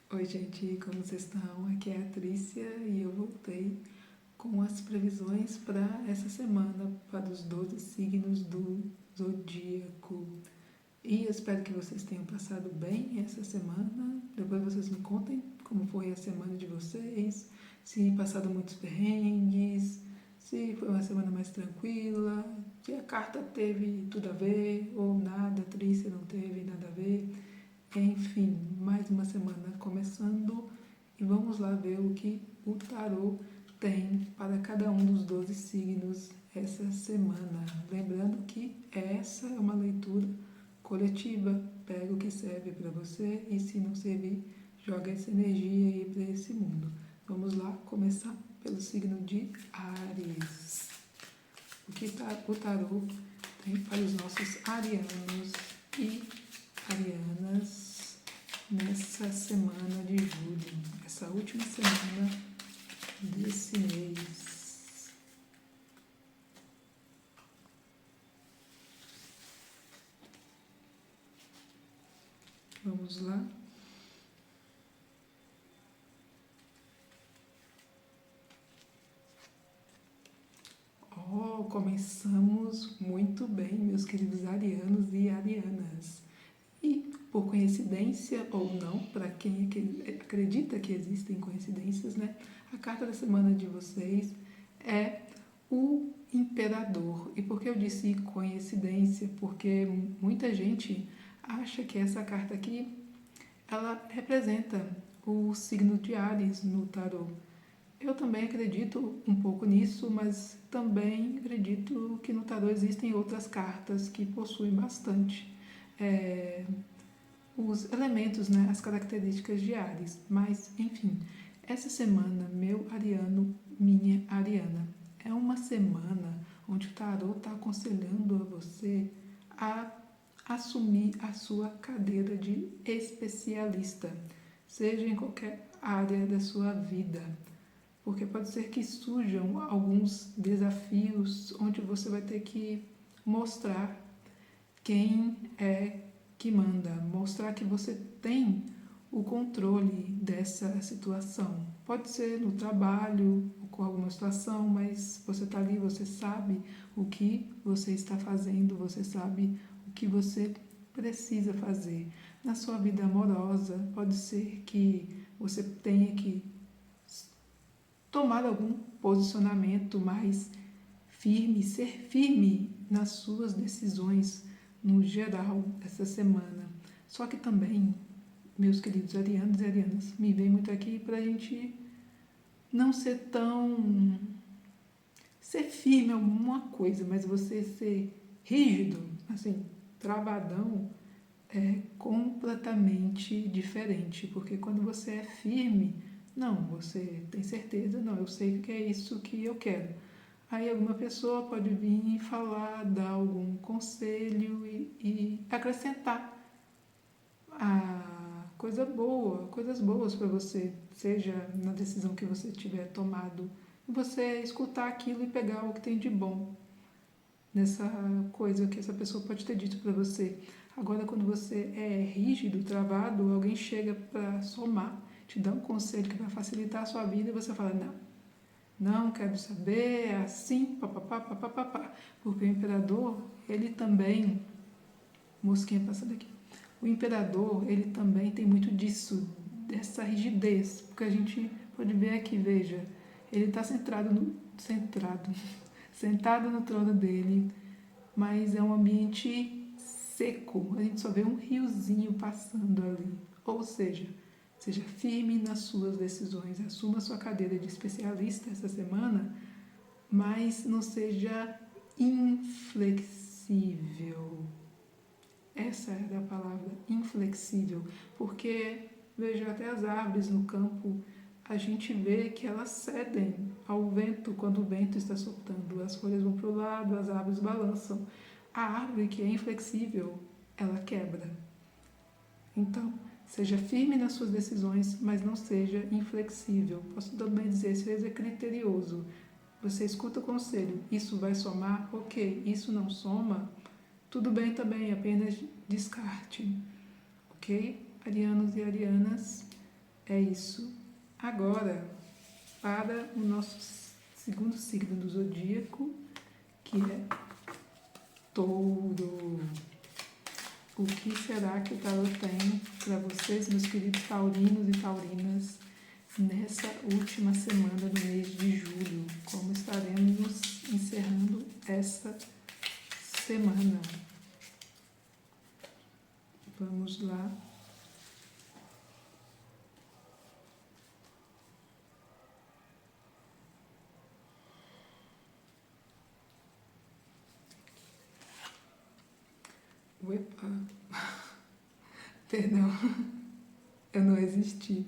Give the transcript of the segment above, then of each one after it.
Oi, gente, como vocês estão? Aqui é a Trícia e eu voltei com as previsões para essa semana, para os 12 signos do zodíaco. E eu espero que vocês tenham passado bem essa semana. Depois vocês me contem como foi a semana de vocês, se passaram muitos perrengues, se foi uma semana mais tranquila, se a carta teve tudo a ver ou nada, a Trícia não teve nada a ver. Enfim, mais uma semana começando e vamos lá ver o que o tarô tem para cada um dos 12 signos essa semana. Lembrando que essa é uma leitura coletiva, pega o que serve para você e se não servir, joga essa energia aí para esse mundo. Vamos lá começar pelo signo de Áries. O que o tarô tem para os nossos arianos e arianas nessa semana de julho, essa última semana desse mês. Vamos lá. Oh, começamos muito bem, meus queridos arianos e arianas. E, por coincidência ou não, para quem acredita que existem coincidências, né? A carta da semana de vocês é o Imperador. E por que eu disse coincidência? Porque muita gente acha que essa carta aqui, ela representa o signo de Áries no tarô. Eu também acredito um pouco nisso, mas também acredito que no tarô existem outras cartas que possuem bastante os elementos, né, as características de Áries. Mas, enfim, essa semana, meu ariano, minha ariana, é uma semana onde o tarô está aconselhando a você a assumir a sua cadeira de especialista, seja em qualquer área da sua vida. Porque pode ser que surjam alguns desafios onde você vai ter que mostrar quem é que manda, mostrar que você tem o controle dessa situação. Pode ser no trabalho, ou com alguma situação, mas você está ali, você sabe o que você está fazendo, você sabe o que você precisa fazer. Na sua vida amorosa, pode ser que você tenha que tomar algum posicionamento mais firme, ser firme nas suas decisões no geral essa semana. Só que também, meus queridos arianos e arianas, me vem muito aqui para a gente não ser tão. Ser firme em alguma coisa, mas você ser rígido, assim, travadão, é completamente diferente. Porque quando você é firme, não, você tem certeza, não, eu sei que é isso que eu quero. Aí alguma pessoa pode vir e falar, dar algum conselho e acrescentar a coisa boa, coisas boas para você, seja na decisão que você tiver tomado, você escutar aquilo e pegar o que tem de bom nessa coisa que essa pessoa pode ter dito para você. Agora, quando você é rígido, travado, alguém chega para somar, te dá um conselho que vai facilitar a sua vida e você fala, não quero saber, é assim, papapá, papapá. Porque o imperador, ele também, mosquinha passando aqui, o imperador, ele também tem muito disso, dessa rigidez, porque a gente pode ver aqui, veja, ele está sentado no trono dele, mas é um ambiente seco, a gente só vê um riozinho passando ali. Ou seja firme nas suas decisões, assuma sua cadeira de especialista essa semana, mas não seja inflexível. Essa é a palavra, inflexível, porque veja até as árvores no campo, a gente vê que elas cedem ao vento quando o vento está soprando. As folhas vão para o lado, as árvores balançam. A árvore que é inflexível, ela quebra. Então, seja firme nas suas decisões, mas não seja inflexível. Posso também dizer, seja criterioso. Você escuta o conselho, isso vai somar? Ok. Isso não soma? Tudo bem também, apenas descarte. Ok? Arianos e arianas, É isso. Agora, para o nosso segundo signo do zodíaco, que é Touro. O que será que o tarot tem para vocês, meus queridos taurinos e taurinas, nessa última semana do mês de julho? Como estaremos encerrando essa semana? Vamos lá. Uepa. Perdão, eu não resisti.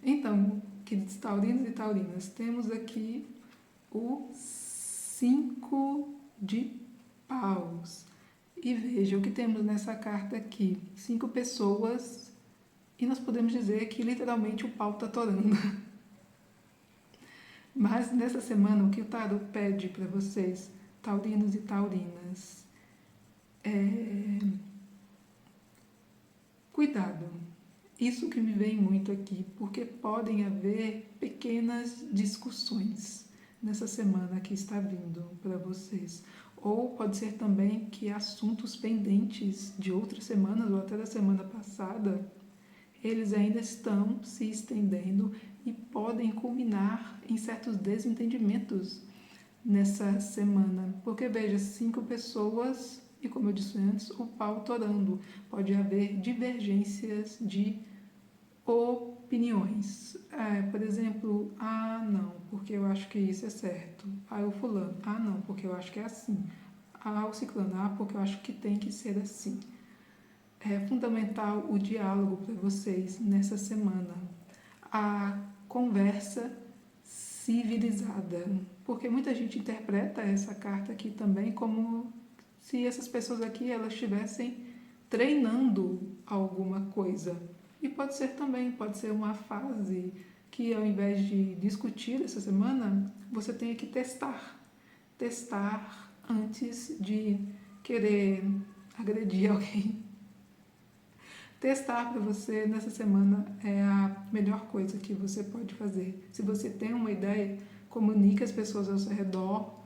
Então, queridos taurinos e taurinas, temos aqui o 5 de paus. E veja o que temos nessa carta aqui. 5 pessoas e nós podemos dizer que literalmente o pau está torando. Mas nessa semana o que o tarot pede para vocês, taurinos e taurinas, é cuidado. Isso que me vem muito aqui, porque podem haver pequenas discussões nessa semana que está vindo para vocês. Ou pode ser também que assuntos pendentes de outras semanas ou até da semana passada, eles ainda estão se estendendo e podem culminar em certos desentendimentos nessa semana. Porque veja, 5 pessoas e, como eu disse antes, o pau torando. Pode haver divergências de opiniões. Por exemplo, não, porque eu acho que isso é certo. O fulano, não, porque eu acho que é assim. O ciclano, porque eu acho que tem que ser assim. É fundamental o diálogo para vocês nessa semana. A conversa civilizada. Porque muita gente interpreta essa carta aqui também como se essas pessoas aqui elas estivessem treinando alguma coisa. E pode ser também, pode ser uma fase que ao invés de discutir essa semana, você tenha que testar. Testar antes de querer agredir alguém. Testar para você nessa semana é a melhor coisa que você pode fazer. Se você tem uma ideia, comunique as pessoas ao seu redor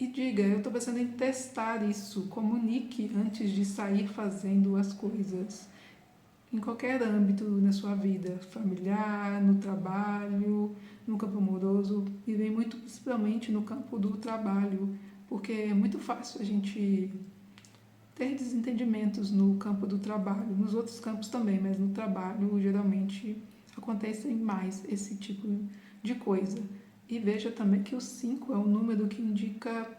e diga, eu estou pensando em testar isso. Comunique antes de sair fazendo as coisas. Em qualquer âmbito na sua vida, familiar, no trabalho, no campo amoroso, e vem muito principalmente no campo do trabalho, porque é muito fácil a gente ter desentendimentos no campo do trabalho, nos outros campos também, mas no trabalho geralmente acontecem mais esse tipo de coisa. E veja também que o 5 é um número que indica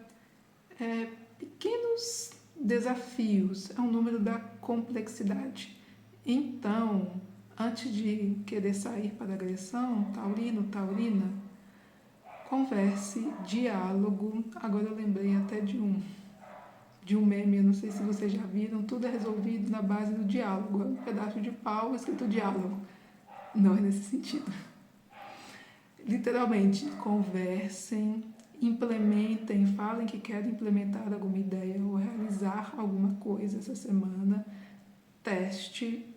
pequenos desafios, é um número da complexidade. Então, antes de querer sair para a agressão, taurino, taurina, converse, diálogo. Agora eu lembrei até de um meme, eu não sei se vocês já viram, tudo é resolvido na base do diálogo. É um pedaço de pau escrito diálogo. Não é nesse sentido. Literalmente, conversem, implementem, falem que querem implementar alguma ideia ou realizar alguma coisa essa semana. Teste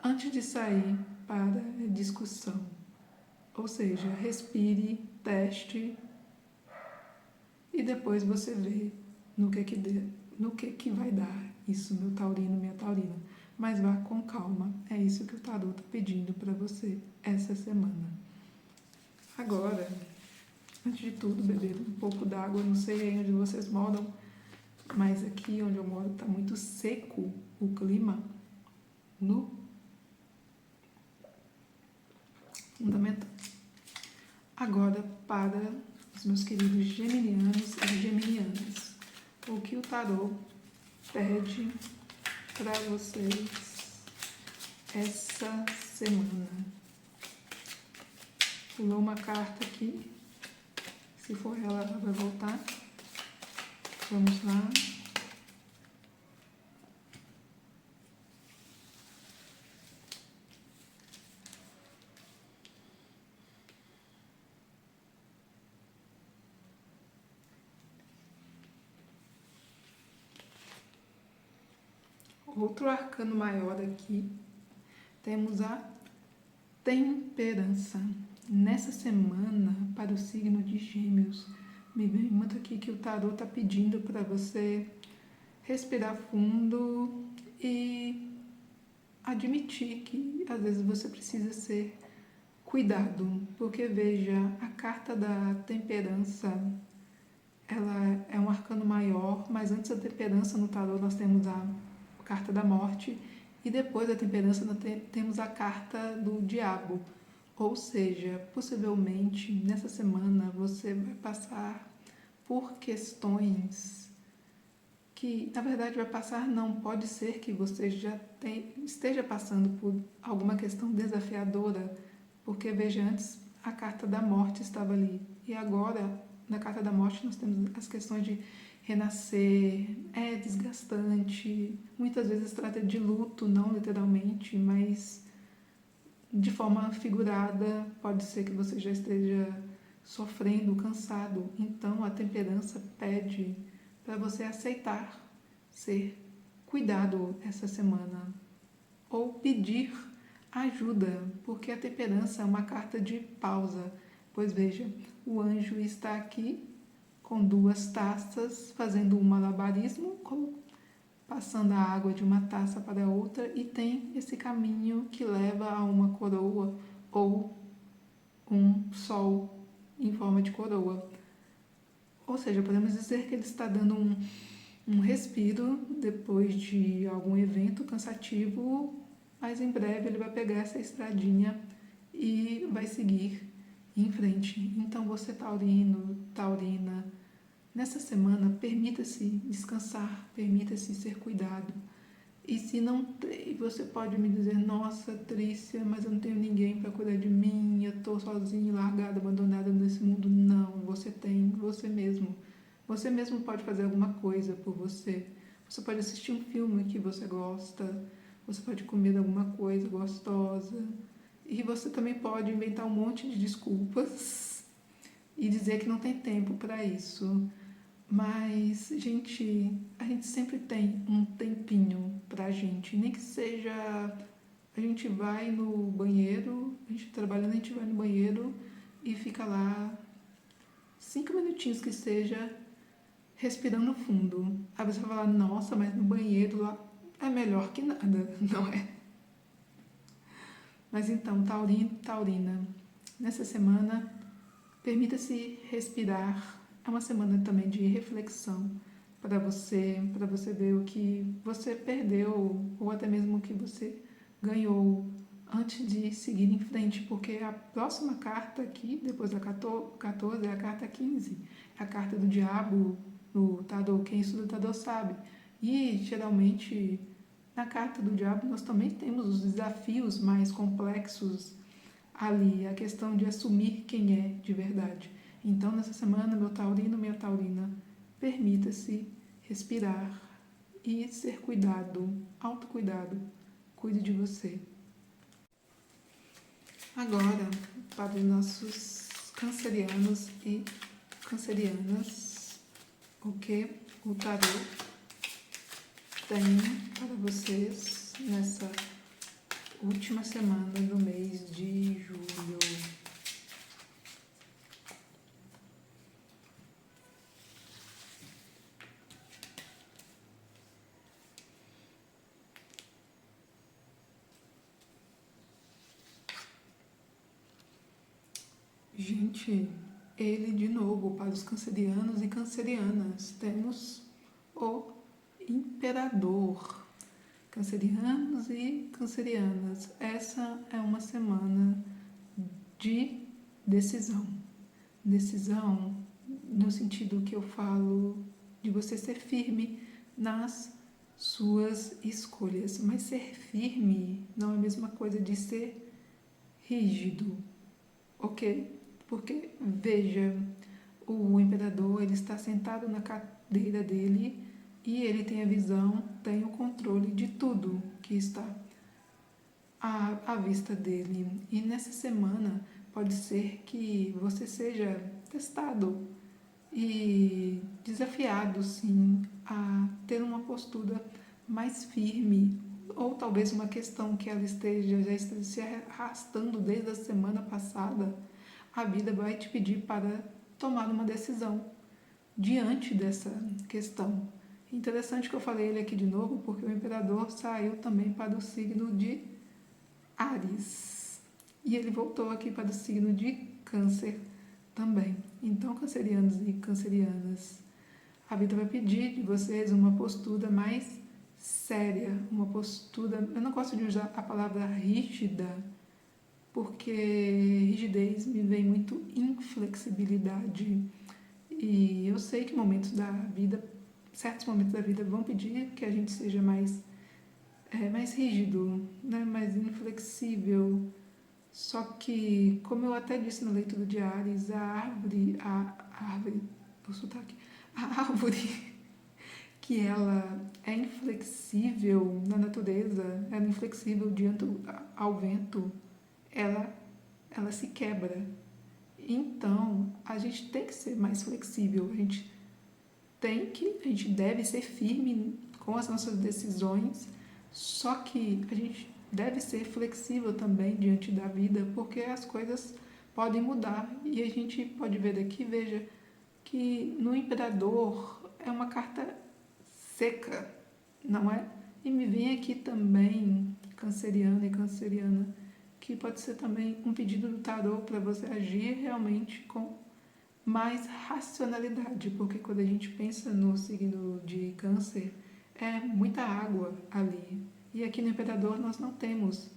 antes de sair para discussão. Ou seja, respire, teste e depois você vê no que vai dar isso, meu taurino, minha taurina. Mas vá com calma, é isso que o tarot está pedindo para você essa semana. Agora, antes de tudo, beber um pouco d'água. Não sei aí onde vocês moram, mas aqui onde eu moro está muito seco o clima. No fundamental. Agora, para os meus queridos geminianos e geminianas, o que o tarot pede para vocês essa semana? Pulou uma carta aqui. Se for ela vai voltar. Vamos lá. Outro arcano maior aqui. Temos a Temperança. Nessa semana, para o signo de Gêmeos, me vem muito aqui que o tarô está pedindo para você respirar fundo e admitir que às vezes você precisa ser cuidado, porque veja, a carta da temperança, ela é um arcano maior, mas antes da temperança no tarô nós temos a carta da morte e depois da temperança nós temos a carta do diabo. Ou seja, possivelmente nessa semana você vai passar por questões que, na verdade, vai passar, não, pode ser que você esteja passando por alguma questão desafiadora, porque veja, antes a carta da morte estava ali, e agora, na carta da morte, nós temos as questões de renascer, é desgastante, muitas vezes trata de luto, não literalmente, mas de forma figurada, pode ser que você já esteja sofrendo, cansado. Então, a temperança pede para você aceitar ser cuidado essa semana ou pedir ajuda, porque a temperança é uma carta de pausa. Pois veja, o anjo está aqui com 2 taças, fazendo um malabarismo, passando a água de uma taça para outra, e tem esse caminho que leva a uma coroa ou um sol em forma de coroa. Ou seja, podemos dizer que ele está dando um respiro depois de algum evento cansativo, mas em breve ele vai pegar essa estradinha e vai seguir em frente. Então você, taurino, taurina, nessa semana, permita-se descansar, permita-se ser cuidado. E se não tem, você pode me dizer, nossa, Trícia, mas eu não tenho ninguém para cuidar de mim, eu estou sozinho, largada, abandonada nesse mundo. Não, você tem você mesmo. Você mesmo pode fazer alguma coisa por você. Você pode assistir um filme que você gosta, você pode comer alguma coisa gostosa. E você também pode inventar um monte de desculpas e dizer que não tem tempo para isso. Mas, gente, a gente sempre tem um tempinho pra gente. Nem que seja, a gente vai no banheiro, a gente trabalhando, a gente vai no banheiro e fica lá 5 minutinhos que seja, respirando fundo. Aí você vai falar, nossa, mas no banheiro lá é melhor que nada, não é? Mas então, taurino, taurina, nessa semana, permita-se respirar. É uma semana também de reflexão para você ver o que você perdeu ou até mesmo o que você ganhou antes de seguir em frente, porque a próxima carta aqui, depois da 14, é a carta 15, é a carta do diabo no tarô. Quem estuda o tarô sabe. E geralmente na carta do diabo nós também temos os desafios mais complexos ali, a questão de assumir quem é de verdade. Então, nessa semana, meu taurino, minha taurina, permita-se respirar e ser cuidado, autocuidado, cuide de você. Agora, para os nossos cancerianos e cancerianas, o que o tarô tem para vocês nessa última semana do mês de julho. Gente, ele de novo para os cancerianos e cancerianas. Temos o imperador. Cancerianos e cancerianas, essa é uma semana de decisão. Decisão no sentido que eu falo de você ser firme nas suas escolhas. Mas ser firme não é a mesma coisa de ser rígido, ok? Porque, veja, o imperador ele está sentado na cadeira dele e ele tem a visão, tem o controle de tudo que está à vista dele. E nessa semana pode ser que você seja testado e desafiado, sim, a ter uma postura mais firme ou talvez uma questão que ela já esteja se arrastando desde a semana passada, a vida vai te pedir para tomar uma decisão diante dessa questão. Interessante que eu falei ele aqui de novo, porque o imperador saiu também para o signo de Áries. E ele voltou aqui para o signo de Câncer também. Então, cancerianos e cancerianas, a vida vai pedir de vocês uma postura mais séria, uma postura... Eu não gosto de usar a palavra rígida, porque rigidez me vem muito inflexibilidade. E eu sei que momentos da vida, certos momentos da vida vão pedir que a gente seja mais rígido, né? Mais inflexível. Só que, como eu até disse na leitura de Ares, a árvore que ela é inflexível na natureza, ela é inflexível diante ao vento, ela se quebra. Então, a gente tem que ser mais flexível, a gente deve ser firme com as nossas decisões, só que a gente deve ser flexível também diante da vida, porque as coisas podem mudar. E a gente pode ver daqui, veja, que no Imperador é uma carta seca, não é? E me vem aqui também, canceriano e canceriana, que pode ser também um pedido do tarô para você agir realmente com mais racionalidade, porque quando a gente pensa no signo de Câncer, é muita água ali. E aqui no Imperador nós não temos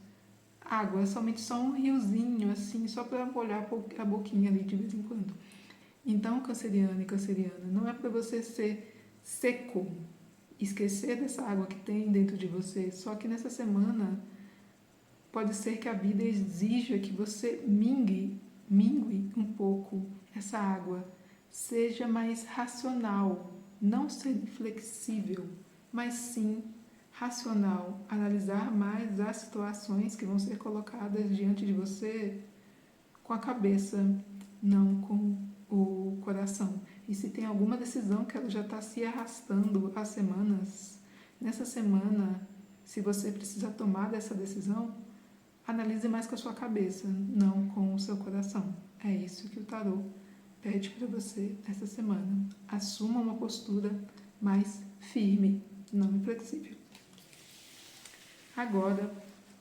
água, é somente só um riozinho, assim, só para molhar a boquinha ali de vez em quando. Então, canceriano e canceriana, não é para você ser seco, esquecer dessa água que tem dentro de você, só que nessa semana pode ser que a vida exija que você mingue um pouco essa água, seja mais racional, não ser flexível, mas sim racional, analisar mais as situações que vão ser colocadas diante de você com a cabeça, não com o coração. E se tem alguma decisão que ela já está se arrastando há semanas, nessa semana, se você precisa tomar dessa decisão, analise mais com a sua cabeça, não com o seu coração. É isso que o tarô pede para você essa semana. Assuma uma postura mais firme, não inflexível. Agora,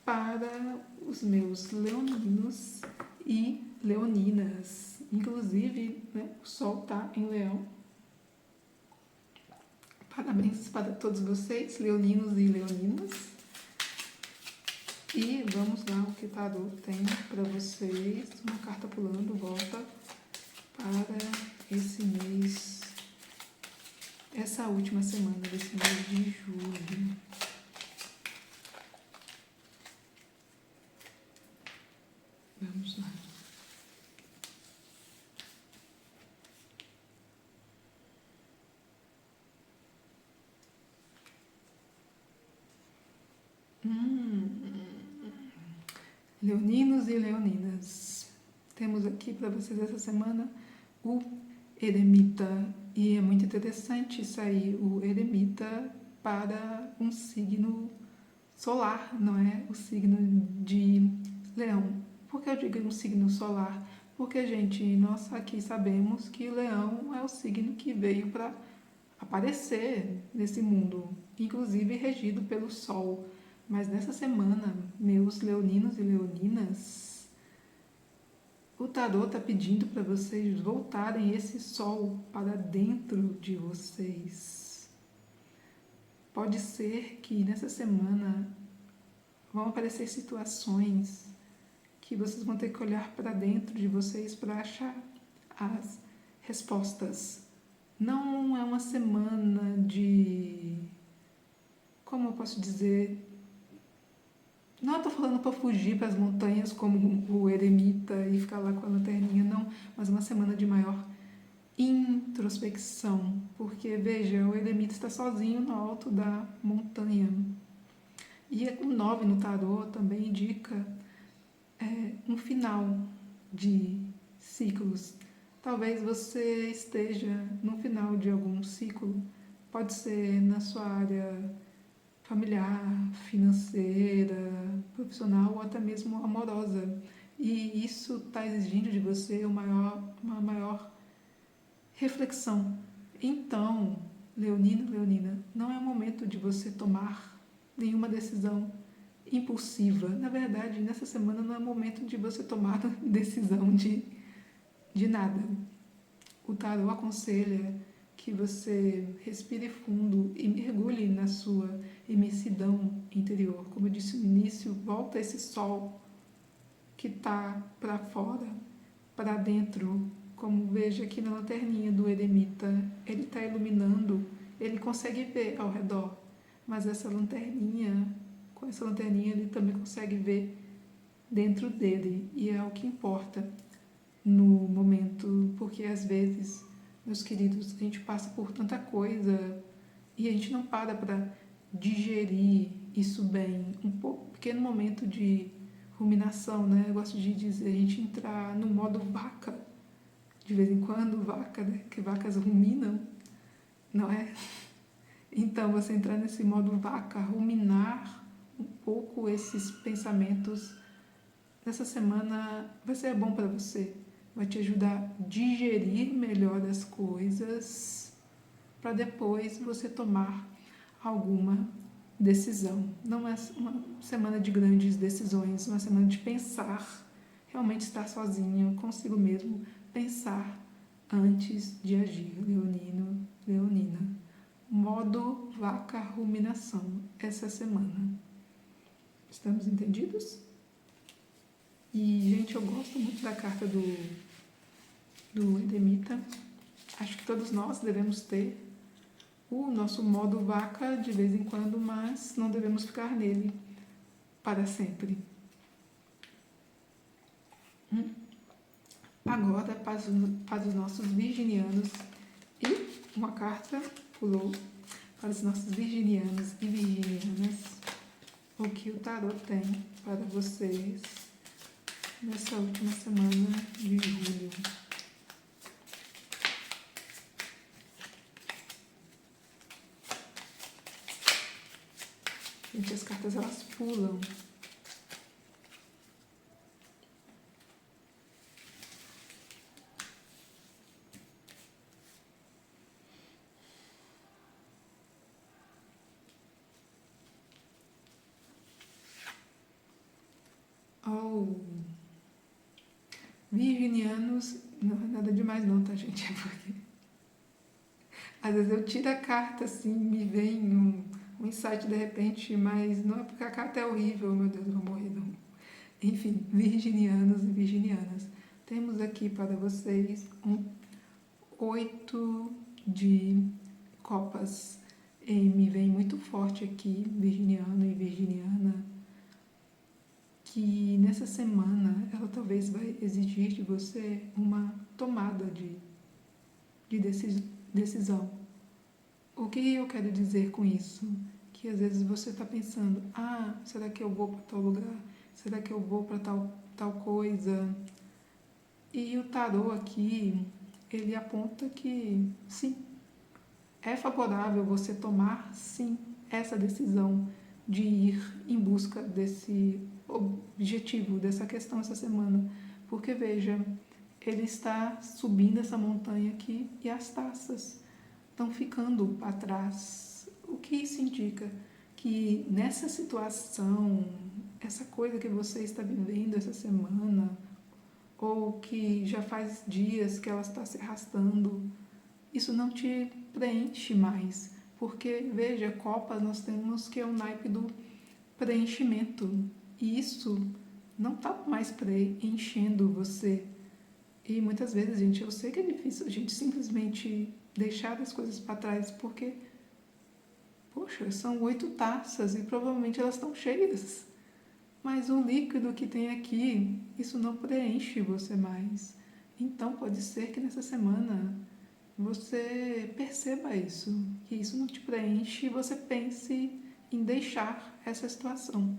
para os meus leoninos e leoninas. Inclusive, né, o Sol está em Leão. Parabéns para todos vocês, leoninos e leoninas. E vamos lá, o que o tarô tem para vocês. Uma carta pulando, volta para esse mês, essa última semana desse mês de julho. Vamos lá. Leoninos e leoninas, temos aqui para vocês essa semana o eremita, e é muito interessante sair o eremita para um signo solar, não é? O signo de Leão. Por que eu digo um signo solar? Porque, gente, nós aqui sabemos que Leão é o signo que veio para aparecer nesse mundo, inclusive regido pelo Sol. Mas nessa semana, meus leoninos e leoninas, o tarô está pedindo para vocês voltarem esse Sol para dentro de vocês. Pode ser que nessa semana vão aparecer situações que vocês vão ter que olhar para dentro de vocês para achar as respostas. Não é uma semana de... Como eu posso dizer? Não estou falando para fugir para as montanhas como o eremita e ficar lá com a lanterninha, não. Mas uma semana de maior introspecção. Porque, veja, o eremita está sozinho no alto da montanha. E o 9 no tarô também indica um final de ciclos. Talvez você esteja no final de algum ciclo. Pode ser na sua área familiar, financeira, profissional ou até mesmo amorosa. E isso está exigindo de você uma maior reflexão. Então, Leonino, Leonina, não é o momento de você tomar nenhuma decisão impulsiva. Na verdade, nessa semana não é o momento de você tomar decisão de nada. O tarô aconselha que você respire fundo e mergulhe na sua imensidão interior. Como eu disse no início, volta esse sol que está para fora, para dentro. Como veja aqui na lanterninha do eremita, ele está iluminando, ele consegue ver ao redor, mas com essa lanterninha ele também consegue ver dentro dele, e é o que importa no momento, porque às vezes, meus queridos, a gente passa por tanta coisa e a gente não para digerir isso bem. Um pequeno momento de ruminação, né? Eu gosto de dizer, a gente entrar no modo vaca, de vez em quando, vaca, né? Que vacas ruminam, não é? Então, você entrar nesse modo vaca, ruminar um pouco esses pensamentos, nessa semana vai ser bom para você. Vai te ajudar a digerir melhor as coisas para depois você tomar alguma decisão. Não é uma semana de grandes decisões, uma semana de pensar, realmente estar sozinho, consigo mesmo, pensar antes de agir. Leonino, Leonina. Modo vaca ruminação essa semana. Estamos entendidos? E, gente, eu gosto muito da carta do eremita. Acho que todos nós devemos ter o nosso modo vaca de vez em quando, mas não devemos ficar nele para sempre. Agora, para os nossos virginianos, e uma carta pulou para os nossos virginianos e virginianas, o que o tarot tem para vocês nessa última semana de julho. Gente, as cartas elas pulam. Oh, virginianos, não é nada demais não, tá, gente? É porque às vezes eu tiro a carta assim, me vem um insight de repente, mas não é porque a carta é horrível, meu Deus, eu vou morrer não. Enfim, virginianos e virginianas, temos aqui para vocês um 8 de copas. E me vem muito forte aqui, virginiano e virginiana, que nessa semana ela talvez vai exigir de você uma tomada de decisão. O que eu quero dizer com isso? Que às vezes você está pensando, será que eu vou para tal lugar? Será que eu vou para tal coisa? E o tarô aqui, ele aponta que sim, é favorável você tomar sim essa decisão de ir em busca desse objetivo, dessa questão essa semana. Porque veja, ele está subindo essa montanha aqui e as taças estão ficando para trás. O que isso indica? Que nessa situação, essa coisa que você está vivendo essa semana, ou que já faz dias que ela está se arrastando, isso não te preenche mais. Porque, veja, Copa nós temos que é o naipe do preenchimento. E isso não está mais preenchendo você. E muitas vezes, gente, eu sei que é difícil a gente simplesmente deixar as coisas para trás, porque, poxa, são 8 taças e provavelmente elas estão cheias. Mas o líquido que tem aqui, isso não preenche você mais. Então pode ser que nessa semana você perceba isso, que isso não te preenche e você pense em deixar essa situação.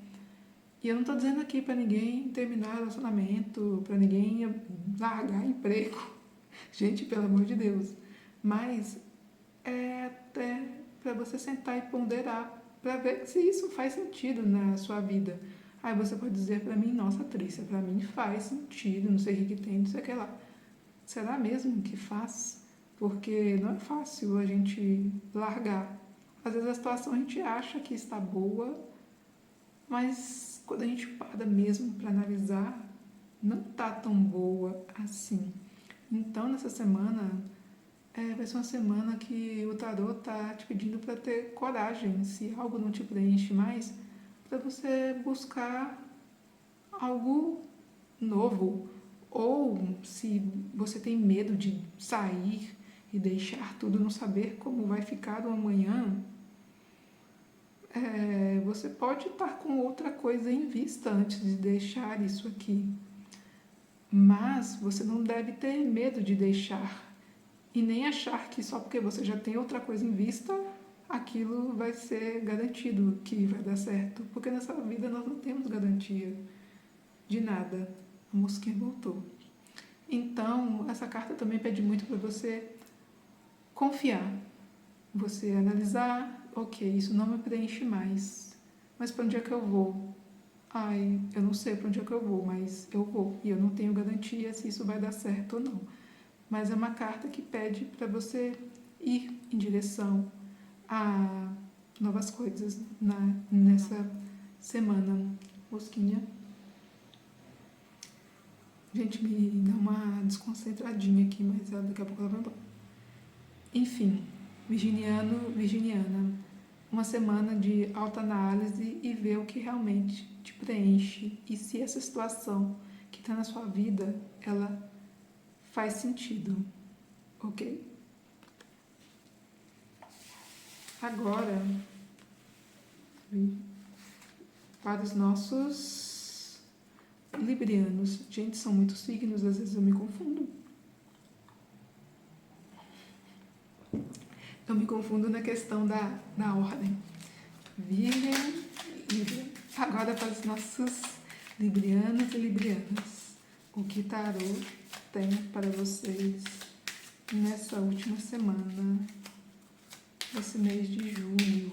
E eu não estou dizendo aqui para ninguém terminar relacionamento, para ninguém largar emprego. Gente, pelo amor de Deus. Mas é até para você sentar e ponderar para ver se isso faz sentido na sua vida. Aí você pode dizer para mim, nossa, Trícia, para mim faz sentido, não sei o que tem, não sei o que lá. Será mesmo que faz? Porque não é fácil a gente largar. Às vezes a situação a gente acha que está boa, mas quando a gente para mesmo para analisar, não está tão boa assim. Então, nessa semana, vai ser uma semana que o tarô está te pedindo para ter coragem, se algo não te preenche mais, para você buscar algo novo. Ou se você tem medo de sair e deixar tudo, não saber como vai ficar o amanhã, você pode estar com outra coisa em vista antes de deixar isso aqui. Mas você não deve ter medo de deixar e nem achar que só porque você já tem outra coisa em vista, aquilo vai ser garantido que vai dar certo. Porque nessa vida nós não temos garantia de nada. A mosquinha voltou. Então, essa carta também pede muito para você confiar. Você analisar, ok, isso não me preenche mais. Mas para onde é que eu vou? Ai, eu não sei para onde é que eu vou, mas eu vou. E eu não tenho garantia se isso vai dar certo ou não. Mas é uma carta que pede para você ir em direção a novas coisas nessa semana. Mosquinha. Gente, me dá uma desconcentradinha aqui, mas daqui a pouco ela vai embora. Enfim, virginiano, virginiana. Uma semana de autoanálise e ver o que realmente te preenche e se essa situação que está na sua vida, ela faz sentido, ok? Agora, para os nossos librianos. Gente, são muitos signos, às vezes eu me confundo. Eu me confundo na questão da ordem. Virgem, Libra. Agora para os nossos librianos e librianas. O que tarô tem para vocês nessa última semana, nesse mês de julho?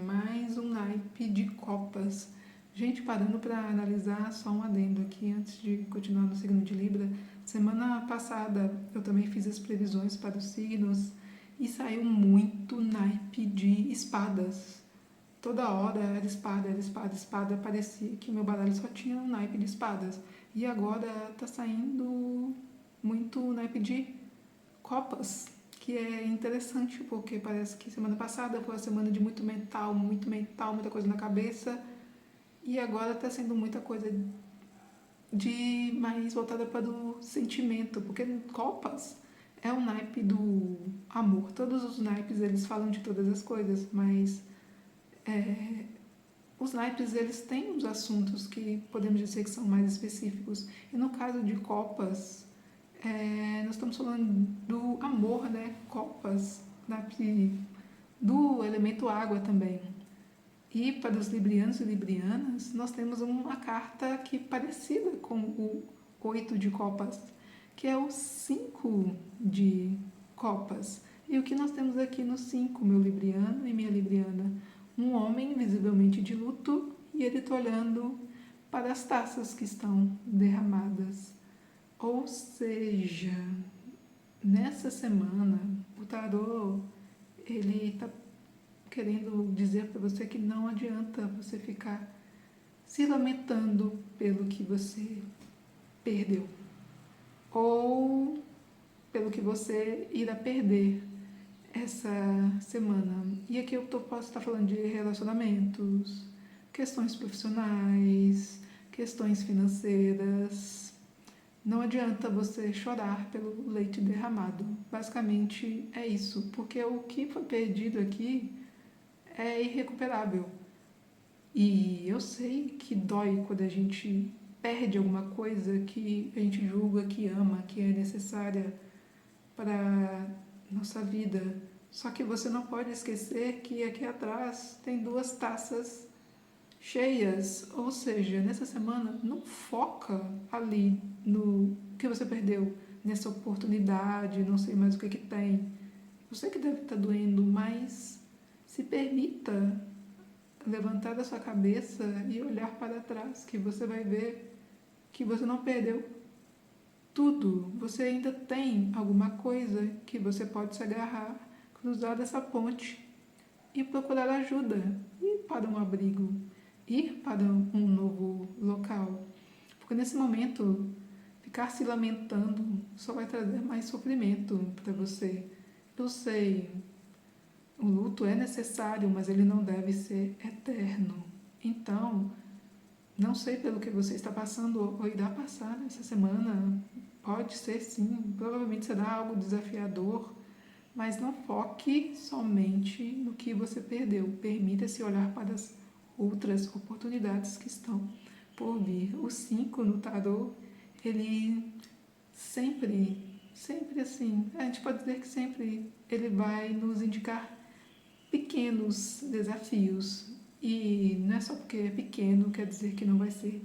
Mais um naipe de copas. Gente, parando para analisar, só um adendo aqui antes de continuar no signo de Libra. Semana passada eu também fiz as previsões para os signos e saiu muito naipe de espadas. Toda hora era espada, era espada, espada. Parecia que meu baralho só tinha um naipe de espadas. E agora tá saindo muito naipe de copas, que é interessante porque parece que semana passada foi a semana de muito mental, muita coisa na cabeça, e agora está sendo muita coisa de mais voltada para o sentimento, porque copas é o naipe do amor. Todos os naipes eles falam de todas as coisas, mas os naipes eles têm os assuntos que podemos dizer que são mais específicos. E no caso de copas, nós estamos falando do amor, né? Copas, do elemento água também. E para os librianos e librianas, nós temos uma carta que é parecida com o 8 de copas, que é o 5 de copas. E o que nós temos aqui no 5, meu libriano e minha libriana? Um homem visivelmente de luto e ele está olhando para as taças que estão derramadas. Ou seja, nessa semana, o tarô ele está querendo dizer para você que não adianta você ficar se lamentando pelo que você perdeu ou pelo que você irá perder essa semana. E aqui eu posso estar falando de relacionamentos, questões profissionais, questões financeiras. Não adianta você chorar pelo leite derramado. Basicamente é isso, porque o que foi perdido aqui é irrecuperável. E eu sei que dói quando a gente perde alguma coisa que a gente julga que ama, que é necessária para nossa vida. Só que você não pode esquecer que aqui atrás tem 2 taças cheias, ou seja, nessa semana não foca ali no que você perdeu, nessa oportunidade, não sei mais o que tem. Eu sei que deve estar doendo, mas se permita levantar da sua cabeça e olhar para trás, que você vai ver que você não perdeu tudo. Você ainda tem alguma coisa que você pode se agarrar, cruzar essa ponte e procurar ajuda, ir para um abrigo, ir para um novo local. Porque nesse momento, ficar se lamentando só vai trazer mais sofrimento para você. Eu sei, o luto é necessário, mas ele não deve ser eterno. Então, não sei pelo que você está passando ou irá passar essa semana. Pode ser sim, provavelmente será algo desafiador, mas não foque somente no que você perdeu. Permita-se olhar para as outras oportunidades que estão por vir. O 5 no tarô, ele sempre assim, a gente pode dizer que sempre ele vai nos indicar pequenos desafios. E não é só porque é pequeno, quer dizer que não vai ser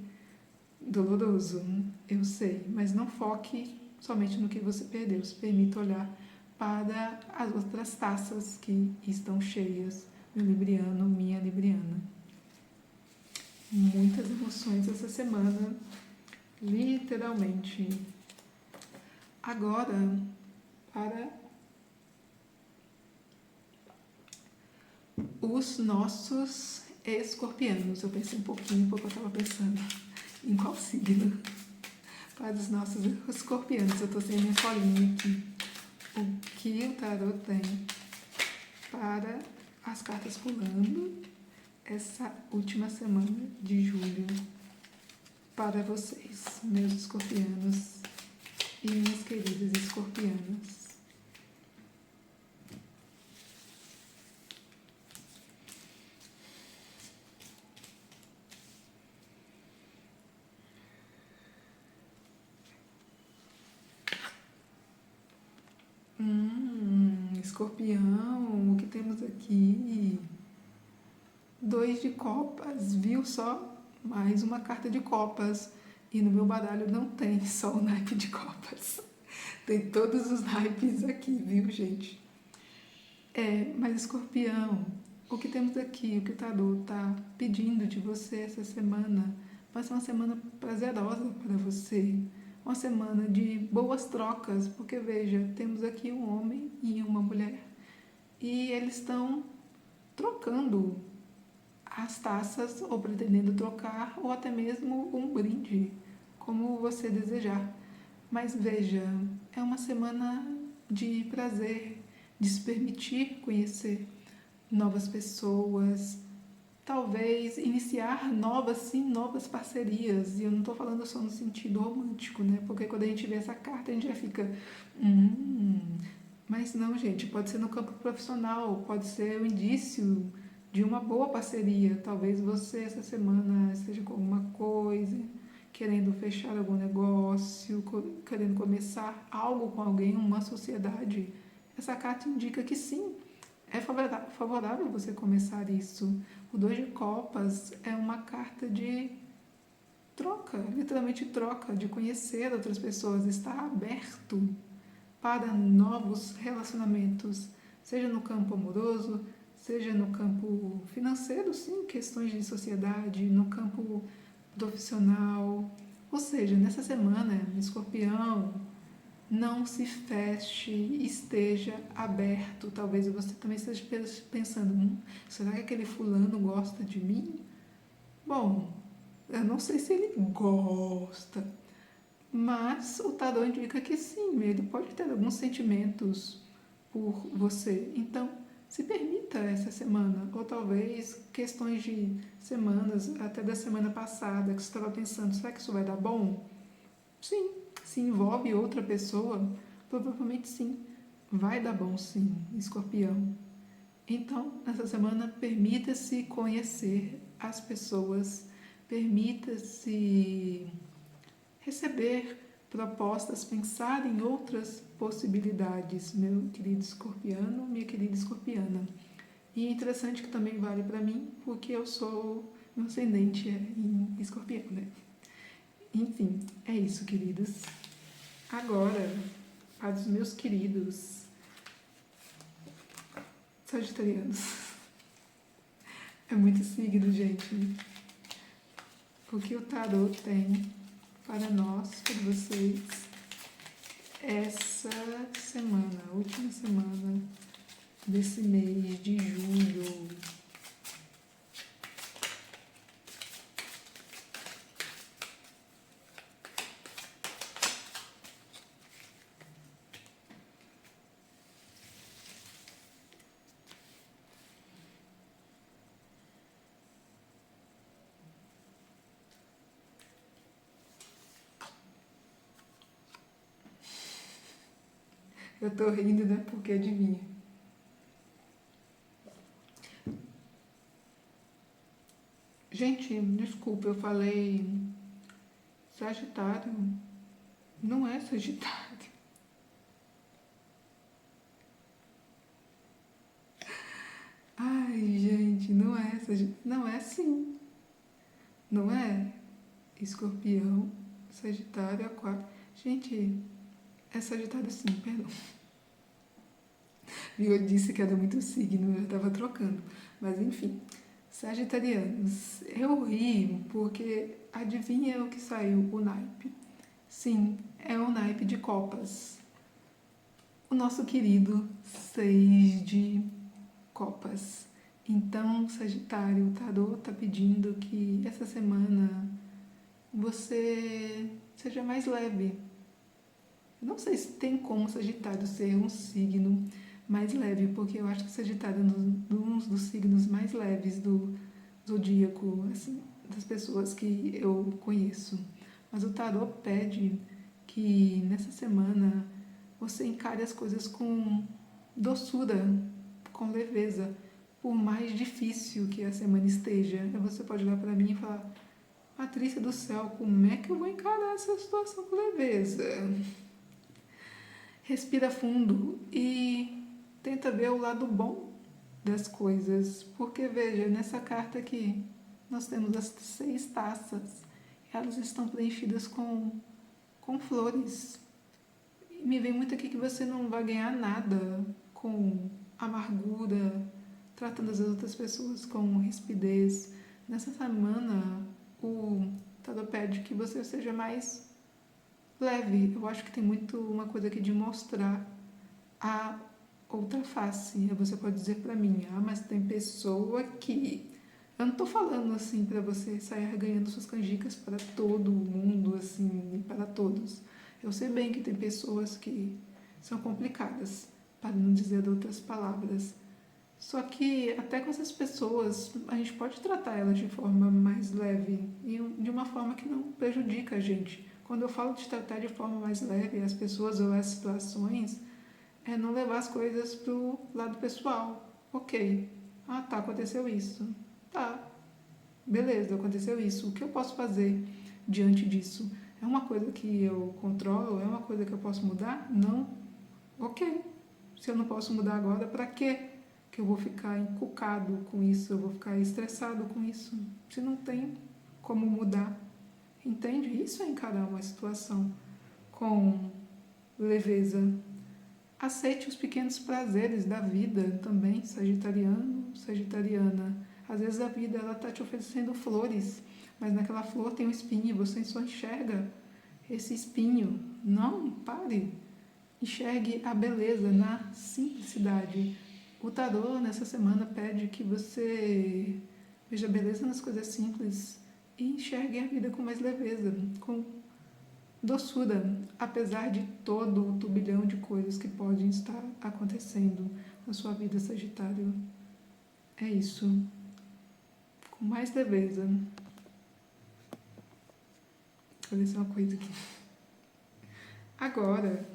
doloroso, eu sei, mas não foque somente no que você perdeu. Se permita olhar para as outras taças que estão cheias, meu libriano, minha libriana. Muitas emoções essa semana, literalmente. Agora, para os nossos escorpianos. Eu pensei um pouquinho, porque eu estava pensando em qual signo. Para os nossos escorpianos, eu estou sem minha colinha aqui. O que o tarô tem para as cartas pulando essa última semana de julho para vocês, meus escorpianos e minhas queridas escorpianas. Escorpião, o que temos aqui? 2 de copas, viu só? Mais uma carta de copas. E no meu baralho não tem só o naipe de copas. Tem todos os naipes aqui, viu, gente? Mas escorpião, o que temos aqui, o que o tarô tá pedindo de você essa semana, vai ser uma semana prazerosa para você. Uma semana de boas trocas, porque veja, temos aqui um homem e uma mulher. E eles estão trocando as taças, ou pretendendo trocar, ou até mesmo um brinde, como você desejar. Mas veja, é uma semana de prazer, de se permitir conhecer novas pessoas, talvez iniciar novas parcerias. E eu não estou falando só no sentido romântico, né? Porque quando a gente vê essa carta, a gente já fica... Mas não, gente, pode ser no campo profissional, pode ser o indício de uma boa parceria. Talvez você essa semana esteja com alguma coisa, querendo fechar algum negócio, querendo começar algo com alguém, uma sociedade. Essa carta indica que sim, é favorável você começar isso. O 2 de copas é uma carta de troca, literalmente troca, de conhecer outras pessoas, estar aberto para novos relacionamentos, seja no campo amoroso, seja no campo financeiro, sim, questões de sociedade, no campo profissional. Ou seja, nessa semana, escorpião, não se feche, esteja aberto. Talvez você também esteja pensando, será que aquele fulano gosta de mim? Bom, eu não sei se ele gosta, mas o tarô indica que sim, ele pode ter alguns sentimentos por você. Então, se permita essa semana, ou talvez questões de semanas, até da semana passada, que você estava pensando, será que isso vai dar bom? Sim. Se envolve outra pessoa, provavelmente sim. Vai dar bom sim, escorpião. Então, nessa semana, permita-se conhecer as pessoas, permita-se receber propostas, pensar em outras possibilidades, meu querido escorpiano, minha querida escorpiana. E é interessante que também vale para mim, porque eu sou Meu ascendente é em Escorpião, né? Enfim, é isso, queridos. Agora, para os meus queridos sagitarianos. É muito signo, gente. O que o tarô tem para nós, para vocês, essa semana, a última semana desse mês de julho. Eu tô rindo, né? Porque adivinha. Gente, desculpa, eu falei Sagitário. Não é Sagitário. Ai, gente, não é Sagitário. Não é sim. Não é Escorpião, Sagitário, Aquário. Gente, é Sagitário sim, perdão. Viu? Eu disse que era muito signo, eu estava trocando. Mas enfim, Sagitarianos. Eu ri porque adivinha o que saiu? O naipe. Sim, é o naipe de copas. O nosso querido 6 de copas. Então, Sagitário, o tarô está pedindo que essa semana você seja mais leve. Não sei se tem como Sagitário ser um signo mais leve, porque eu acho que Sagitário é um dos signos mais leves do zodíaco, assim, das pessoas que eu conheço. Mas o tarô pede que nessa semana você encare as coisas com doçura, com leveza, por mais difícil que a semana esteja. Você pode olhar para mim e falar: Patrícia do céu, como é que eu vou encarar essa situação com leveza? Respira fundo e tenta ver o lado bom das coisas. Porque, veja, nessa carta aqui, nós temos as 6 taças. Elas estão preenchidas com flores. E me vem muito aqui que você não vai ganhar nada com amargura, tratando as outras pessoas com rispidez. Nessa semana, o tarot pede que você seja mais leve. Eu acho que tem muito uma coisa aqui de mostrar a outra face. Você pode dizer pra mim: mas tem pessoa que... Eu não tô falando assim pra você sair ganhando suas canjicas para todo mundo, assim, para todos. Eu sei bem que tem pessoas que são complicadas, para não dizer outras palavras. Só que até com essas pessoas, a gente pode tratar elas de forma mais leve e de uma forma que não prejudica a gente. Quando eu falo de tratar de forma mais leve as pessoas ou as situações, é não levar as coisas pro lado pessoal. Ok, tá, aconteceu isso. Tá, beleza, aconteceu isso. O que eu posso fazer diante disso? É uma coisa que eu controlo? É uma coisa que eu posso mudar? Não. Ok. Se eu não posso mudar agora, para quê que eu vou ficar encucado com isso? Eu vou ficar estressado com isso? Se não tem como mudar. Entende? Isso é encarar uma situação com leveza. Aceite os pequenos prazeres da vida também, sagitariano, sagitariana. Às vezes a vida ela tá te oferecendo flores, mas naquela flor tem um espinho e você só enxerga esse espinho. Não, pare. Enxergue a beleza na simplicidade. O tarô nessa semana pede que você veja beleza nas coisas simples e enxergue a vida com mais leveza, com doçura, apesar de todo o turbilhão de coisas que podem estar acontecendo na sua vida, Sagitário. É isso. Com mais leveza. Vou ver só uma coisa aqui. Agora,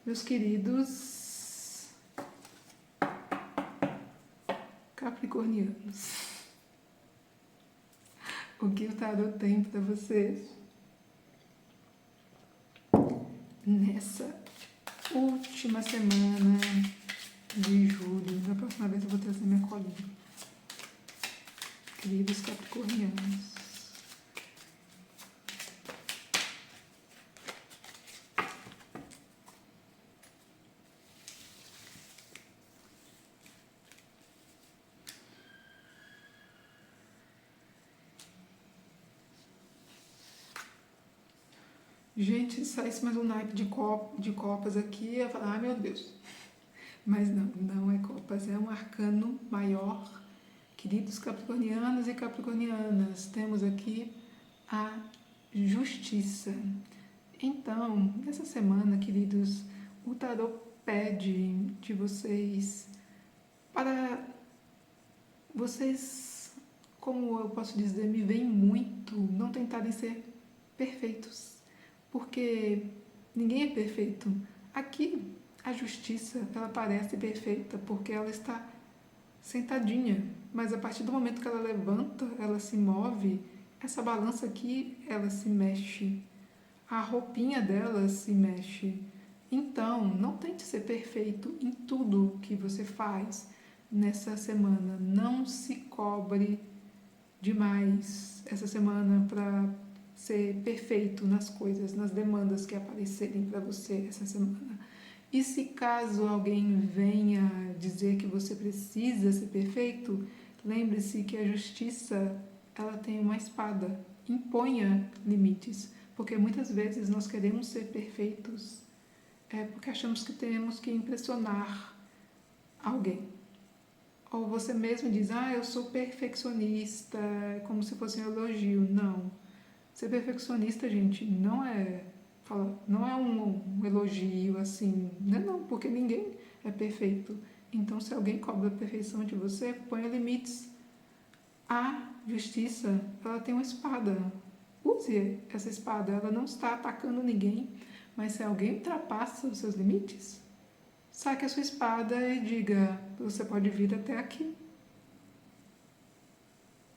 meus queridos capricornianos, o que o tarot tem para vocês nessa última semana de julho? Da próxima vez eu vou trazer minha colinha. queridos capricornianos. Gente, se saísse mais um naipe de copas aqui, eu ia falar, ai meu Deus. Mas não é copas, é um arcano maior. Queridos capricornianos e capricornianas, temos aqui a justiça. Então, nessa semana, queridos, o tarot pede de vocês para vocês, como eu posso dizer, me veem muito, não tentarem ser perfeitos, porque ninguém é perfeito. Aqui, a justiça, ela parece perfeita porque ela está sentadinha, mas a partir do momento que ela levanta, ela se move, essa balança aqui, ela se mexe, a roupinha dela se mexe. Então, não tente ser perfeito em tudo que você faz nessa semana. Não se cobre demais essa semana para ser perfeito nas coisas, nas demandas que aparecerem para você essa semana. E se caso alguém venha dizer que você precisa ser perfeito, lembre-se que a justiça, ela tem uma espada. Imponha limites, porque muitas vezes nós queremos ser perfeitos porque achamos que temos que impressionar alguém. Ou você mesmo diz, eu sou perfeccionista, como se fosse um elogio. Não. Ser perfeccionista, gente, não é um elogio assim, não, porque ninguém é perfeito. Então, se alguém cobra a perfeição de você, ponha limites. A justiça, ela tem uma espada. Use essa espada, ela não está atacando ninguém, mas se alguém ultrapassa os seus limites, saque a sua espada e diga, você pode vir até aqui.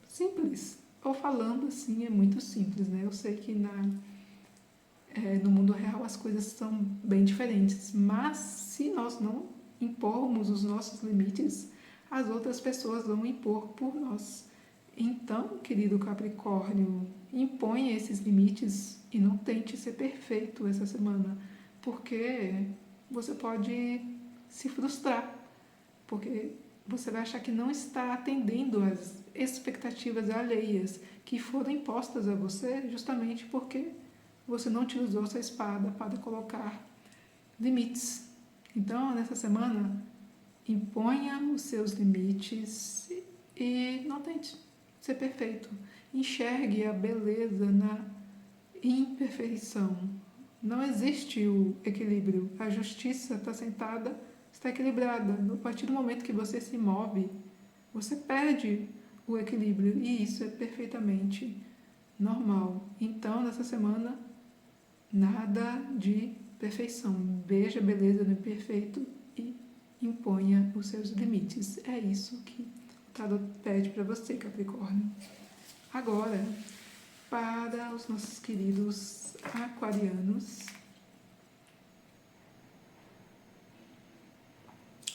Simples. Ou falando assim, é muito simples, né? Eu sei que no mundo real as coisas são bem diferentes, mas se nós não impormos os nossos limites, as outras pessoas vão impor por nós. Então, querido Capricórnio, imponha esses limites e não tente ser perfeito essa semana, porque você pode se frustrar, porque você vai achar que não está atendendo às expectativas alheias que foram impostas a você justamente porque você não utilizou sua espada para colocar limites. Então, nessa semana, imponha os seus limites e não tente ser perfeito. Enxergue a beleza na imperfeição. Não existe o equilíbrio. A justiça está sentada, está equilibrada. A partir do momento que você se move, você perde o equilíbrio. E isso é perfeitamente normal. Então, nessa semana, nada de perfeição. Veja a beleza no imperfeito e imponha os seus limites. É isso que o tarot pede para você, Capricórnio. Agora, para os nossos queridos aquarianos,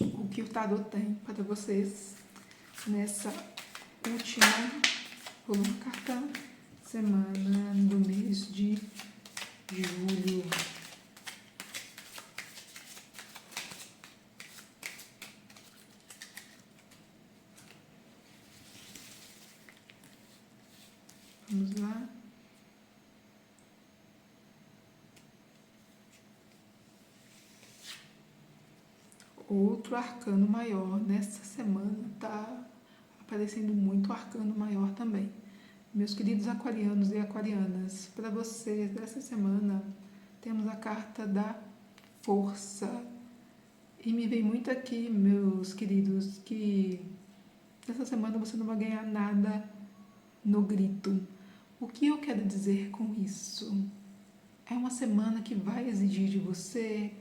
o que o tarot tem para vocês nessa última, vou uma carta, semana do mês de julho. Vamos lá. Outro arcano maior. Nessa semana tá aparecendo muito arcano maior também. Meus queridos aquarianos e aquarianas, para vocês, dessa semana, temos a carta da força. E me vem muito aqui, meus queridos, que nessa semana você não vai ganhar nada no grito. O que eu quero dizer com isso? É uma semana que vai exigir de você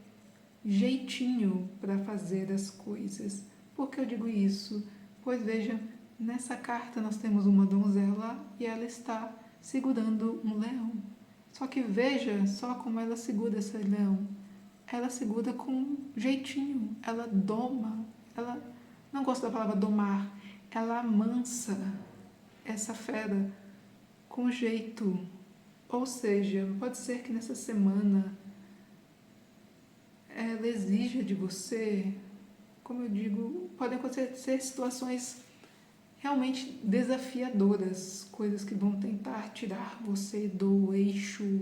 jeitinho para fazer as coisas. Por que eu digo isso? Pois veja, nessa carta nós temos uma donzela e ela está segurando um leão. Só que veja só como ela segura esse leão. Ela segura com jeitinho, ela doma, ela não gosto da palavra domar, ela amansa. essa fera com jeito. Ou seja, pode ser que nessa semana ela exija de você, como eu digo, podem acontecer situações realmente desafiadoras, coisas que vão tentar tirar você do eixo,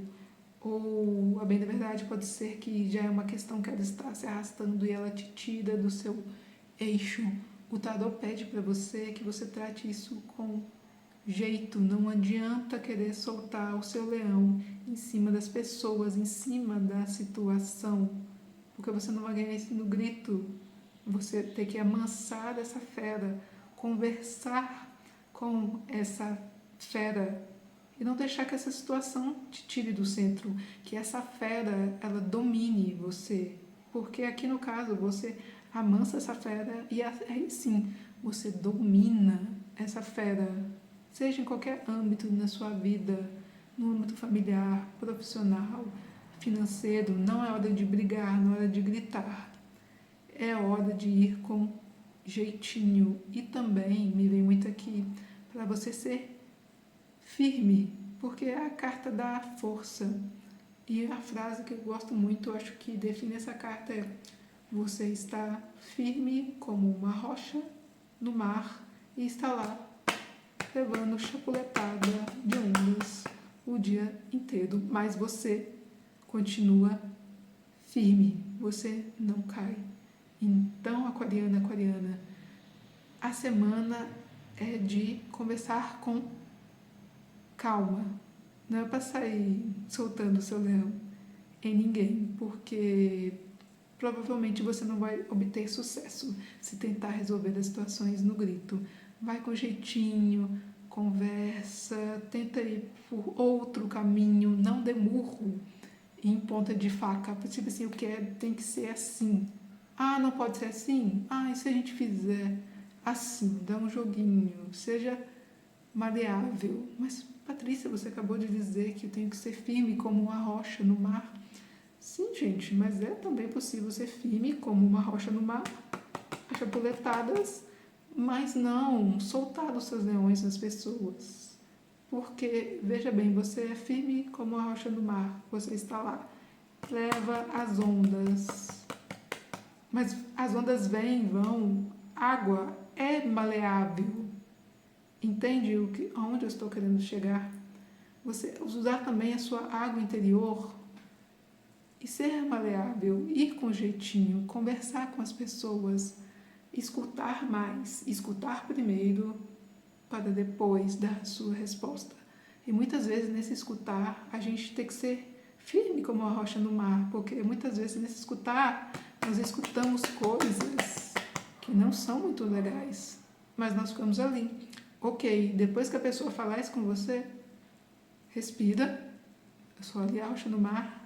ou, a bem da verdade, pode ser que já é uma questão que ela está se arrastando e ela te tira do seu eixo. O tarô pede para você que você trate isso com jeito, não adianta querer soltar o seu leão em cima das pessoas, em cima da situação, porque você não vai ganhar isso no grito. Você tem que amansar essa fera, conversar com essa fera e não deixar que essa situação te tire do centro, que essa fera ela domine você, porque aqui no caso você amansa essa fera e aí sim você domina essa fera, seja em qualquer âmbito na sua vida, no âmbito familiar, profissional, financeiro. Não é hora de brigar, não é hora de gritar, é hora de ir com jeitinho. E também me vem muito aqui para você ser firme, porque é a carta da força. E a frase que eu gosto muito, eu acho que define essa carta é: você está firme como uma rocha no mar e está lá levando chapuletada de ondas o dia inteiro, mas você continua firme, você não cai. Então, aquariana, a semana é de conversar com calma, não é para sair soltando o seu leão em ninguém, porque provavelmente você não vai obter sucesso se tentar resolver as situações no grito. Vai com jeitinho, conversa, tenta ir por outro caminho, não dê murro em ponta de faca. Tipo assim, eu quero, tem que ser assim. Ah, não pode ser assim? Ah, e se a gente fizer assim, dá um joguinho, seja maleável. Mas, Patrícia, você acabou de dizer que eu tenho que ser firme como uma rocha no mar. Sim, gente, mas é também possível ser firme como uma rocha no mar, chapuletadas, mas não soltar os seus leões nas pessoas. Porque, veja bem, você é firme como a rocha no mar, você está lá, leva as ondas, mas as ondas vêm, vão, água é maleável. Entende aonde eu estou querendo chegar? Você usar também a sua água interior e ser maleável, ir com jeitinho, conversar com as pessoas, escutar mais, escutar primeiro para depois dar a sua resposta. E muitas vezes nesse escutar a gente tem que ser firme como a rocha no mar, porque muitas vezes nesse escutar nós escutamos coisas que não são muito legais, mas nós ficamos ali. Ok, depois que a pessoa falar isso com você, respira, eu sou ali a rocha no mar,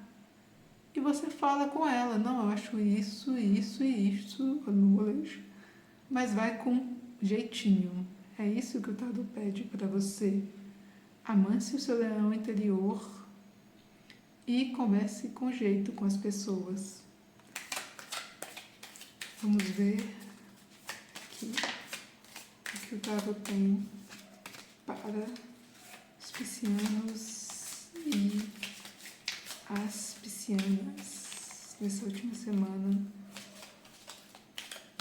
e você fala com ela: não, eu acho isso, isso e isso no molejo, mas vai com jeitinho. É isso que o tarot pede para você. Amance o seu leão interior e converse com jeito com as pessoas. Vamos ver aqui o que o tarot tem para os piscianos e as piscianas nessa última semana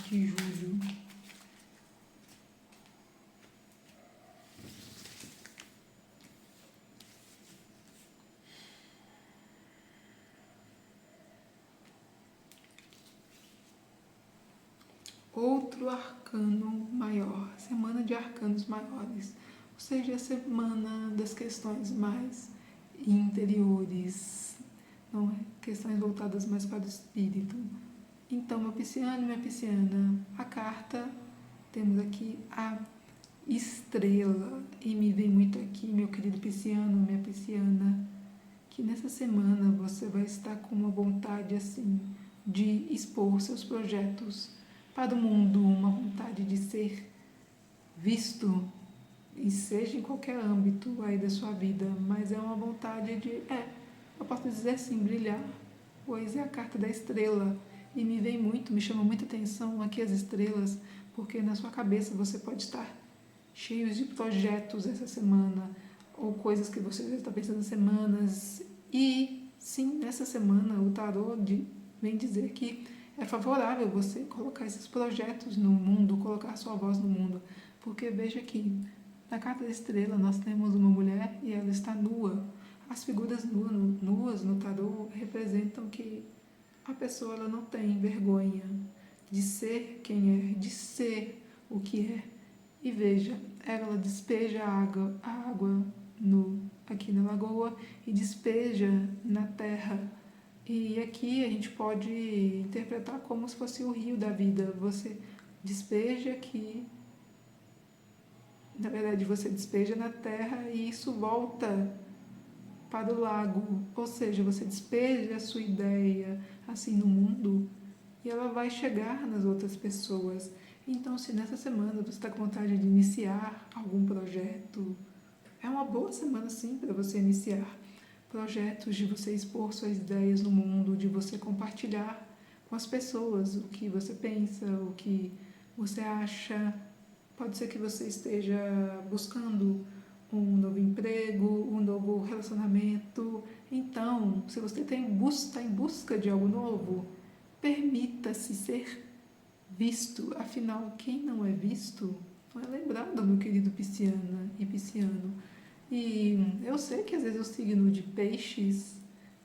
de julho. Outro arcano maior, semana de arcanos maiores, ou seja, a semana das questões mais interiores, não é? Questões voltadas mais para o espírito. Então, meu pisciano e minha pisciana, a carta, temos aqui a estrela, e me vem muito aqui, meu querido pisciano, minha pisciana, que nessa semana você vai estar com uma vontade assim de expor seus projetos para o mundo, uma vontade de ser visto, e seja em qualquer âmbito aí da sua vida, mas é uma vontade de, eu posso dizer assim, brilhar, pois é a carta da estrela, e me chama muita atenção aqui as estrelas, porque na sua cabeça você pode estar cheios de projetos essa semana, ou coisas que você já está pensando semanas. E sim, nessa semana o tarô vem dizer que é favorável você colocar esses projetos no mundo, colocar sua voz no mundo. Porque veja que na carta da estrela nós temos uma mulher e ela está nua. As figuras nuas no tarô representam que a pessoa ela não tem vergonha de ser quem é, de ser o que é. E veja, ela despeja a água aqui na lagoa e despeja na terra. E aqui a gente pode interpretar como se fosse o rio da vida. Você despeja aqui, na verdade você despeja na terra e isso volta para o lago. Ou seja, você despeja a sua ideia assim no mundo e ela vai chegar nas outras pessoas. Então, se nessa semana você está com vontade de iniciar algum projeto, é uma boa semana sim para você iniciar projetos, de você expor suas ideias no mundo, de você compartilhar com as pessoas o que você pensa, o que você acha. Pode ser que você esteja buscando um novo emprego, um novo relacionamento. Então, se você está em busca de algo novo, permita-se ser visto. Afinal, quem não é visto não é lembrado, meu querido pisciana e pisciano. E eu sei que às vezes o signo de peixes,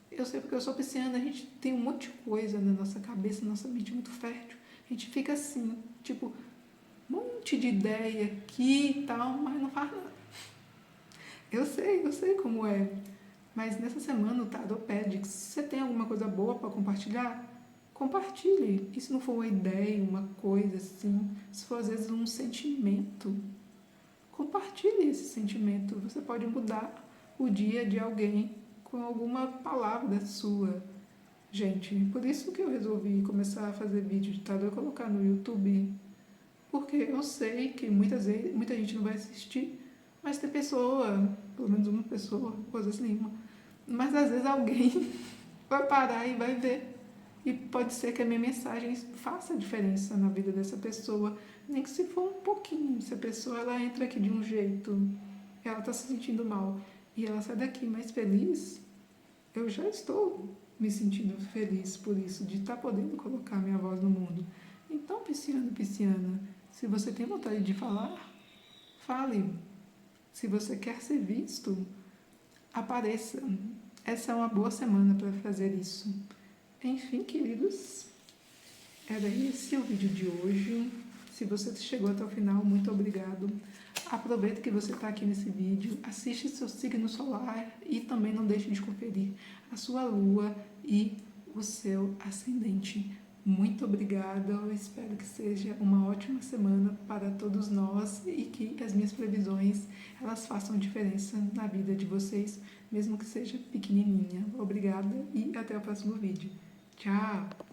eu sei porque eu sou pisciana, a gente tem um monte de coisa na nossa cabeça, na nossa mente muito fértil. A gente fica assim, tipo, um monte de ideia aqui e tal, mas não faz nada. Eu sei como é. Mas nessa semana o tarot pede que se você tem alguma coisa boa para compartilhar, compartilhe. E se não for uma ideia, uma coisa assim, se for às vezes um sentimento, compartilhe esse sentimento. Você pode mudar o dia de alguém com alguma palavra sua. Gente, por isso que eu resolvi começar a fazer vídeo de tarot e colocar no YouTube. Porque eu sei que muitas vezes, muita gente não vai assistir, mas tem pessoa, pelo menos uma pessoa, coisa nenhuma. Mas às vezes alguém vai parar e vai ver. E pode ser que a minha mensagem faça diferença na vida dessa pessoa, nem que se for um pouquinho. Se a pessoa ela entra aqui de um jeito, ela está se sentindo mal e ela sai daqui mais feliz, eu já estou me sentindo feliz por isso, de estar podendo colocar minha voz no mundo. Então, pisciano, pisciana, se você tem vontade de falar, fale. Se você quer ser visto, apareça. Essa é uma boa semana para fazer isso. Enfim, queridos, era esse o vídeo de hoje. Se você chegou até o final, muito obrigado. Aproveita que você está aqui nesse vídeo, assiste seu signo solar e também não deixe de conferir a sua lua e o seu ascendente. Muito obrigada, eu espero que seja uma ótima semana para todos nós e que as minhas previsões elas façam diferença na vida de vocês, mesmo que seja pequenininha. Obrigada e até o próximo vídeo. Tchau!